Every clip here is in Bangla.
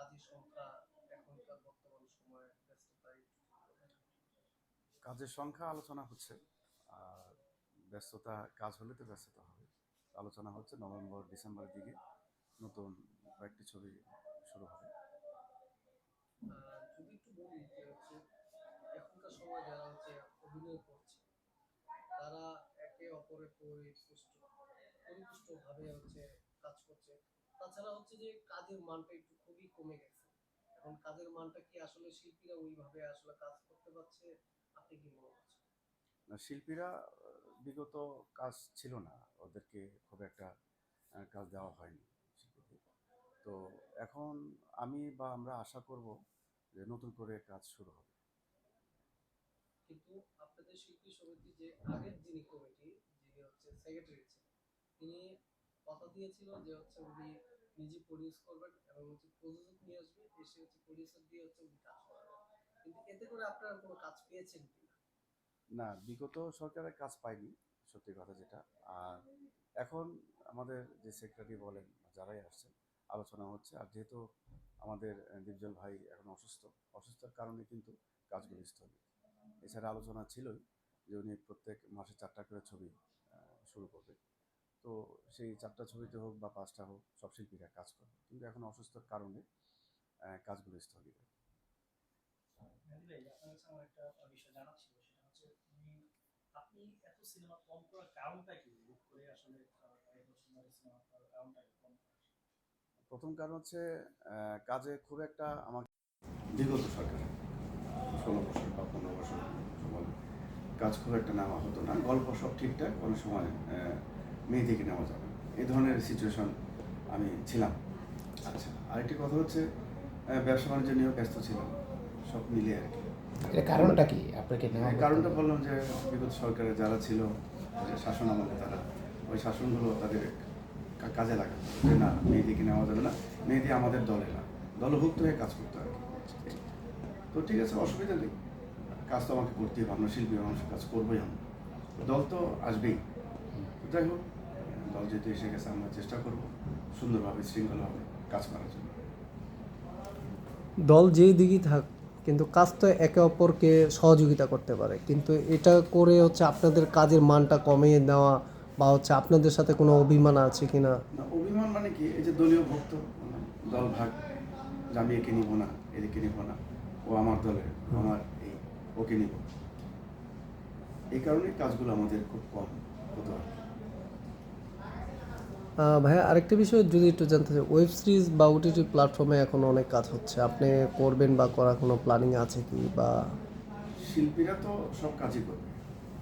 কাজের সংখ্যা এখনকার বর্তমান সময়ে ব্যস্ততায় কাজের সংখ্যা আলোচনা হচ্ছে। আর ব্যস্ততা, কাজ হলে তো ব্যস্ততা হবে। আলোচনা হচ্ছে নভেম্বর ডিসেম্বরের দিকে নতুন কয়েকটি ছবি শুরু হবে। যদি একটু বলি যে হচ্ছে এখনকার সময় যারা হচ্ছে অভিনয় করছে তারা একে অপরের পরিপুষ্ট ভাবে হচ্ছে কাজ করছে। তাছাড়া হচ্ছে যে কাজের মানটা একটু খুবই কমে গেছে। এখন কাজের মানটা কি আসলে শিল্পীরা ওইভাবে আসলে কাজ করতে পারছে? আপনি কি মনে করছেন? না, শিল্পীরা বিগত কাজ ছিল না, ওদেরকে খুব একটা কাজ দেওয়া হয়নি শিল্পীদের। তো এখন আমি বা আমরা আশা করব যে নতুন করে কাজ শুরু হবে। কিন্তু আপনাদের শিল্পী সমিতি যে আগের যিনি কমিটি, যিনি হচ্ছে সেক্রেটারি ছিলেন, তিনি কথা দিয়েছিল যে হচ্ছে উনি নিজে প্রডিউস করবেন এবং হচ্ছে প্রযোজক নিয়ে আসবে, এসে হচ্ছে প্রডিউসার দিয়ে হচ্ছে উনি কাজ করাবেন। কিন্তু এতে করে আপনারা কোনো কাজ পেয়েছেন কিনা? না, বিগত সরকারের কাজ পাইনি, সত্যি কথা যেটা। আর এখন আমাদের যে সেক্রেটারি বলেন বা যারাই আসছেন, আলোচনা হচ্ছে। আর যেহেতু আমাদের দীপজল ভাই এখন অসুস্থতার কারণে কিন্তু কাজগুলো স্থগিত। এছাড়া আলোচনা ছিলই যে উনি প্রত্যেক মাসে 4টা করে ছবি শুরু করবে। তো সেই 4টা ছবিতে হোক বা 5টা হোক, সব শিল্পীরা কাজ করবে, কিন্তু এখন অসুস্থতার কারণে কাজগুলো স্থগিত। মেহেদী ভাই, আপনার কাছে আমার একটা বিষয় জানার ছিল, সেটা হচ্ছে আপনি এত সিনেমা কম করার কারণটা কি? হুট করে আসলে কয়েক বছর ধরে সিনেমা করার কারণটা কি কম করার? প্রথম কারণ হচ্ছে কাজে খুব একটা আমাকে বিগত সরকার 16 বছর বা 15 বছর সময় কাজ খুব একটা নেওয়া হতো না। গল্প সব ঠিকঠাক, কোনো সময় মেয়েদিকে নেওয়া যাবে না, এই ধরনের সিচুয়েশন আমি ছিলাম। আচ্ছা, আরেকটি কথা হচ্ছে ব্যবসা বাণিজ্য নিয়েও ব্যস্ত ছিলাম, সব মিলিয়ে আর কি। এর কারণটা কি আপনাকে নেওয়া কারণটা বললাম যে বিগত সরকারে যারা ছিল, যে শাসন আমলে, তারা ওই শাসনগুলো তাদের কাজে লাগাতো যে না, মেয়েদিকে নেওয়া যাবে না, মেয়েদি আমাদের দলে না, দলভুক্ত হয়ে কাজ করতে আর কি। তো ঠিক আছে, অসুবিধা নেই, কাজ তো আমাকে করতেই হবে, আমরা শিল্পী মানুষের কাজ করবোই আমরা, দল তো আসবেই। যাই হোক, দল যেহেতু এসে গেছে, আমরা চেষ্টা করবো সুন্দরভাবে শৃঙ্খলাভাবে কাজ করার জন্য। দল যেই দিকেই থাক, কিন্তু কাজ তো একে অপরকে সহযোগিতা করতে পারে, কিন্তু এটা করে হচ্ছে আপনাদের কাজের মানটা কমিয়ে দেওয়া বা হচ্ছে আপনাদের সাথে কোনো অভিমান আছে কিনা? না, অভিমান মানে কি, এই যে দলীয় ভক্ত, দল ভাগ, যে আমি একে নিব না, এদিকে নিব না, ও আমার দলে, আমার এই, ওকে নিব, এই কারণেই কাজগুলো আমাদের খুব কম হতো আর কি। ভাইয়া, আরেকটা বিষয় যদি একটু জানতে চাই, ওয়েব সিরিজ বা ওটিটি প্ল্যাটফর্মে এখন অনেক কাজ হচ্ছে, আপনি করবেন বা করার কোনো প্ল্যানিং আছে কি? বা শিল্পীরা তো সব কাজই করবে,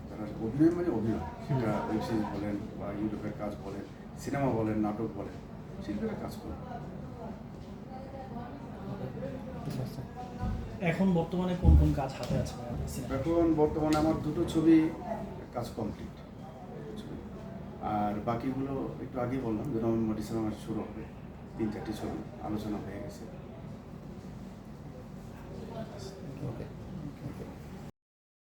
তারা অভিনয় মানে অভিনয়, সেটা ওয়েব সিরিজ বলেন বা ইউটিউবের কাজ বলেন, সিনেমা বলেন, নাটক বলেন, শিল্পীরা কাজ করবে। এখন বর্তমানে কোন কোন কাজ হাতে আছে ভাই আপনার সিনেমা? এখন বর্তমানে আমার 2টো ছবি কাজ কমপ্লিট, আর বাকিগুলো একটু আগেই বললাম যে নভেম্বর ডিসেম্বর মাসে শুরু হবে। 3-4টি ছবি আলোচনা হয়ে গেছে।